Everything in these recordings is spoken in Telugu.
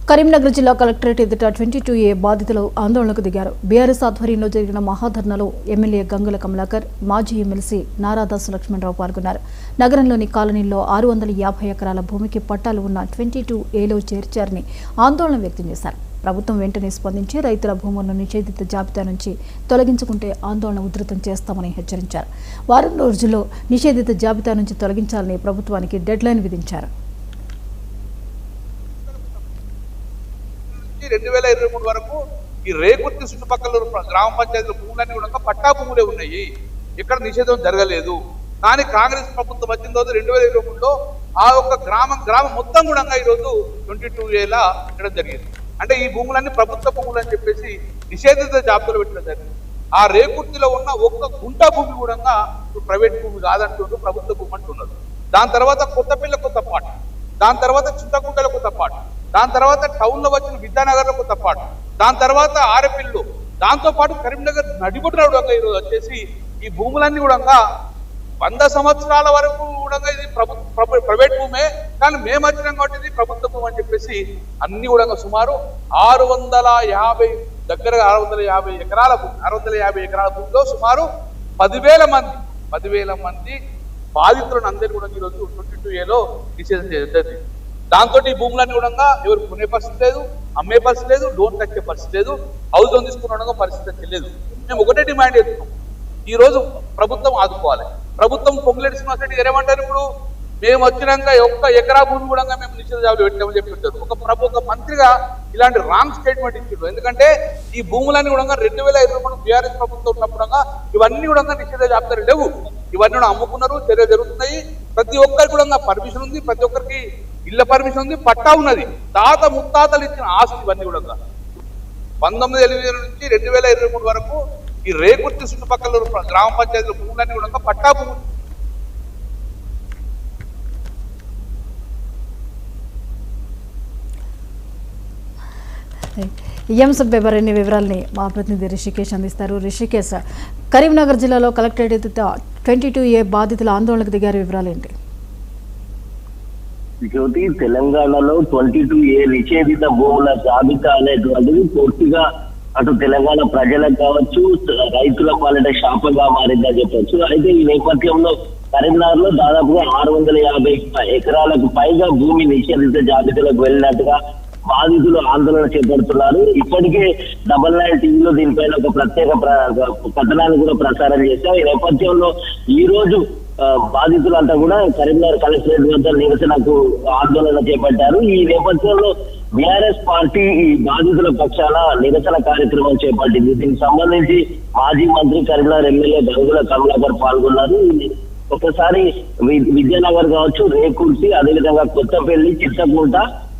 కరీంనగర్ జిల్లా కలెక్టరేట్ ఎదుట 22A బాధితులు ఆందోళనకు దిగారు. బీఆర్ఎస్ ఆధ్వర్యంలో జరిగిన మహాధర్నాలో ఎమ్మెల్యే గంగుల కమలాకర్, మాజీ ఎమ్మెల్సీ నారాదాసు లక్ష్మణరావు పాల్గొన్నారు. నగరంలోని కాలనీల్లో 650 ఎకరాల భూమికి పట్టాలు ఉన్న 22Aలో చేర్చారని ఆందోళన వ్యక్తం చేశారు. ప్రభుత్వం వెంటనే స్పందించి రైతుల భూములను నిషేధిత జాబితా నుంచి తొలగించుకుంటే ఆందోళన ఉధృతం చేస్తామని హెచ్చరించారు. వారం రోజుల్లో నిషేధిత జాబితా నుంచి తొలగించాలని ప్రభుత్వానికి డెడ్లైన్ విధించారు. 2023 వరకు ఈ రేకుర్తి చుట్టుపక్కల గ్రామ పంచాయతీల భూములన్నీ కూడా పట్టా భూములే ఉన్నాయి. ఇక్కడ నిషేధం జరగలేదు. కానీ కాంగ్రెస్ ప్రభుత్వం వచ్చిన రోజు 2023లో ఆ యొక్క గ్రామం మొత్తం కూడా ఈరోజు 22Aలా పెట్టడం జరిగింది. అంటే ఈ భూములన్నీ ప్రభుత్వ భూములు అని చెప్పేసి నిషేధిత జాబితాలో పెట్టడం జరిగింది. ఆ రేకుర్తిలో ఉన్న ఒక్క గుంట భూమి కూడా ప్రైవేట్ భూమి కాదంటుండ్రు, ప్రభుత్వ భూమి అంటున్నారు. దాని తర్వాత కొత్తపల్లి కొత్త పాట, దాని తర్వాత చింతకుంటల కొత్త పాట, దాని తర్వాత టౌన్ లో వచ్చిన విద్యానగర్ లో కొత్త పాట, దాని తర్వాత ఆరపిల్లు, దాంతో పాటు కరీంనగర్ నడిబొట్టున కూడా ఈరోజు వచ్చేసి ఈ భూములన్నీ కూడా 100 సంవత్సరాల వరకు కూడా ఇది ప్రైవేట్ భూమే, కానీ మేము వచ్చినాం కాబట్టి ఇది ప్రభుత్వ భూమి అని చెప్పేసి అన్ని కూడా సుమారు 650 దగ్గరగా 650 ఎకరాల భూమి, 650 ఎకరాల భూమిలో సుమారు 10,000 మంది బాధితులను అందరినీ కూడా ఈరోజు 22Aలో నిషేధం చేస్తుంది. దాంతో ఈ భూములన్నీ కూడా ఎవరు కొనే పరిస్థితి లేదు, అమ్మే పరిస్థితి లేదు, లోన్ కట్టే పరిస్థితి లేదు, హౌస్ లోన్ తీసుకున్న పరిస్థితి లేదు. మేము ఒకటే డిమాండ్ చేస్తున్నాం, ఈ రోజు ప్రభుత్వం ఆదుకోవాలి. ప్రభుత్వం పొంగులేటి శ్రీనివాసరెడ్డి గారు ఏమంటారు, ఇప్పుడు మేము వచ్చినాక ఒక్క ఎకరా భూమి కూడా మేము నిషేధ జాబితా పెట్టామని చెప్పి పెట్టారు. ఒక మంత్రిగా ఇలాంటి రాంగ్ స్టేట్మెంట్ ఇచ్చారు. ఎందుకంటే ఈ భూములన్నీ కూడా 2023 బీఆర్ఎస్ ప్రభుత్వం ఉన్నప్పుడు ఇవన్నీ కూడా నిషేధ జాబితాలు లేవు. ఇవన్నీ కూడా అమ్ముకున్నారు, చర్య జరుగుతున్నాయి. ప్రతి ఒక్కరికి కూడా పర్మిషన్ ఉంది, ప్రతి ఒక్కరికి ఇళ్ల పర్మిషన్ ఉంది, పట్టా ఉన్నది. తాత ముత్తాతలు ఇచ్చిన ఆస్తి ఇవన్నీ కూడా 1980 నుంచి 2023 వరకు ఈ రేకుర్తి చుట్టుపక్కల గ్రామ పంచాయతీల భూములన్నీ కూడా పట్టా భూములు. ఈ అంశంపై మరిన్ని వివరాలని మా ప్రతినిధి రిషికేష్ అందిస్తారు. రిషికేష్, కరీంనగర్ జిల్లాలో కలెక్టరేట్ ఎదుట 22A బాధితుల ఆందోళనకు దిగారు, వివరాలు ఏంటి? జ్యోతి, తెలంగాణలో 22A నిషేధిత భూముల జాబితా అనేటువంటిది పూర్తిగా అటు తెలంగాణ ప్రజలకు కావచ్చు, రైతుల పాలిట శాపంగా మారిందని చెప్పొచ్చు. అయితే ఈ నేపథ్యంలో కరీంనగర్ లో దాదాపుగా 650 ఎకరాలకు పైగా భూమి నిషేధిత జాబితాలకు వెళ్ళినట్టుగా బాధితులు ఆందోళన చేపడుతున్నారు. ఇప్పటికే 99 టీవీలో దీనిపైన ఒక ప్రత్యేక కథనాన్ని కూడా ప్రసారం చేశాం. ఈ నేపథ్యంలో ఈ రోజు బాధితులంతా కూడా కరీంనగర్ కలెక్టరేట్ వద్ద నిరసనకు ఆందోళన చేపట్టారు. ఈ నేపథ్యంలో బీఆర్ఎస్ పార్టీ ఈ బాధితుల పక్షాన నిరసన కార్యక్రమం చేపట్టింది. దీనికి సంబంధించి మాజీ మంత్రి కరీంనగర్ ఎమ్మెల్యే గంగుల కమలాకర్ పాల్గొన్నారు. ఒకసారి విద్యానగర్ కావచ్చు, రేకుర్తి, అదేవిధంగా కొత్తపల్లి, చింతకుంట,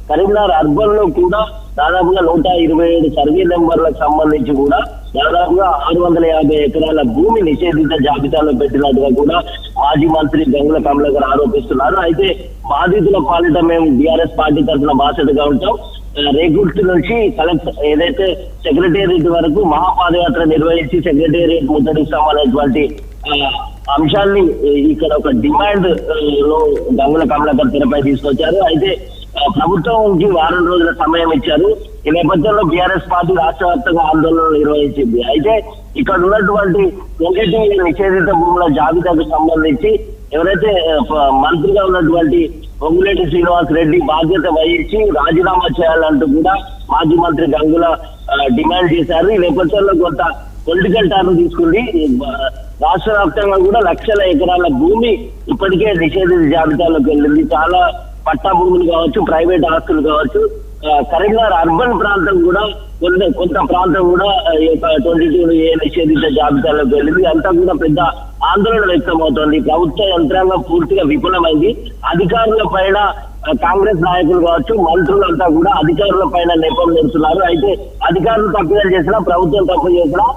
కరీంనగర్ అర్బన్ లో కూడా దాదాపుగా 127 సర్వే నెంబర్లకు సంబంధించి కూడా దాదాపుగా 650 ఎకరాల భూమి నిషేధిత జాబితాలో పెట్టినట్టుగా కూడా మాజీ మంత్రి గంగుల కమలాకర్ ఆరోపిస్తున్నారు. అయితే బాధితుల పాలిట మేము బీఆర్ఎస్ పార్టీ తరఫున బాధ్యతగా ఉంటాం. రేకుర్తి నుంచి కలెక్టర్ ఏదైతే సెక్రటేరియట్ వరకు మహాపాదయాత్ర నిర్వహించి సెక్రటేరియట్ ముట్టడిస్తామనేటువంటి అంశాన్ని ఇక్కడ ఒక డిమాండ్ లో గంగుల కమలాకర్ తెరపై తీసుకొచ్చారు. అయితే ప్రభుత్వంకి వారం రోజుల సమయం ఇచ్చారు. ఈ నేపథ్యంలో బీఆర్ఎస్ పార్టీ రాష్ట్ర వ్యాప్తంగా ఆందోళనలు నిర్వహించింది. అయితే ఇక్కడ ఉన్నటువంటి 22A నిషేధిత భూముల జాబితాకు సంబంధించి ఎవరైతే మంత్రిగా ఉన్నటువంటి పొంగులేటి శ్రీనివాసరెడ్డి బాధ్యత వహించి రాజీనామా చేయాలంటూ కూడా మాజీ మంత్రి గంగుల డిమాండ్ చేశారు. ఈ నేపథ్యంలో కొంత పొలిటికల్ టర్న్ తీసుకుంది. రాష్ట్ర వ్యాప్తంగా కూడా లక్షల ఎకరాల భూమి ఇప్పటికే నిషేధిత జాబితాలోకి వెళ్ళింది. చాలా పట్టా భూములు కావచ్చు, ప్రైవేట్ ఆస్తులు కావచ్చు. కరీంనగర్ అర్బన్ ప్రాంతం కూడా కొంత ప్రాంతం కూడా 22A నిషేధిత జాబితాలోకి వెళ్ళింది. అంతా కూడా పెద్ద ఆందోళన వ్యక్తమవుతోంది. ప్రభుత్వ యంత్రాంగం పూర్తిగా విఫలమైంది. అధికారుల పైన కాంగ్రెస్ నాయకులు కావచ్చు, మంత్రులంతా కూడా అధికారుల పైన నెపం పెడుతున్నారు. అయితే అధికారులు తప్పులు చేసినా, ప్రభుత్వం తప్పు చేసినా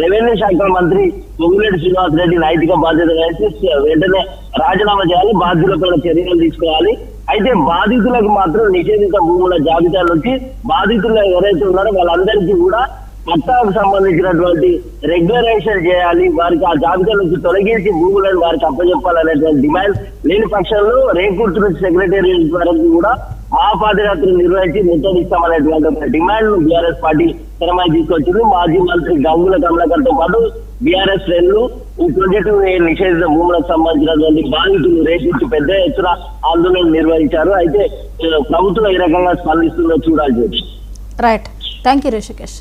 రెవెన్యూ శాఖ మంత్రి పొంగులేటి శ్రీనివాసరెడ్డి నైతిక బాధ్యత వహించి వెంటనే రాజీనామా చేయాలి, బాధ్యులపైన చర్యలు తీసుకోవాలి. అయితే బాధితులకు మాత్రం నిషేధిత భూముల జాబితా నుంచి బాధితులు ఎవరైతే ఉన్నారో వాళ్ళందరికీ కూడా పట్టాకు సంబంధించినటువంటి రెగ్యులరైజేషన్ చేయాలి, వారికి ఆ జాబితా నుంచి తొలగించి భూములను వారికి అప్పచెప్పాలనేటువంటి డిమాండ్ లేని పక్షంలో రేకుర్తి నుంచి సెక్రటేరియట్ వరకు కూడా మహాపాదయాత్ర నిర్వహించి ముట్టడిస్తామనేటువంటి ఒక డిమాండ్ ను బీఆర్ఎస్ పార్టీ తెరమై తీసుకొచ్చింది. మాజీ మంత్రి గంగుల కమలాకర్ తో పాటు బీఆర్ఎస్ శ్రేణులు ఈ 22A నిషేధిత భూములకు సంబంధించినటువంటి బాధితులు రేకుర్తి పెద్ద ఎత్తున ఆందోళన నిర్వహించారు. అయితే ప్రభుత్వం ఏ రకంగా స్పందిస్తుందో చూడాలి. Right, thank you Rishikesh.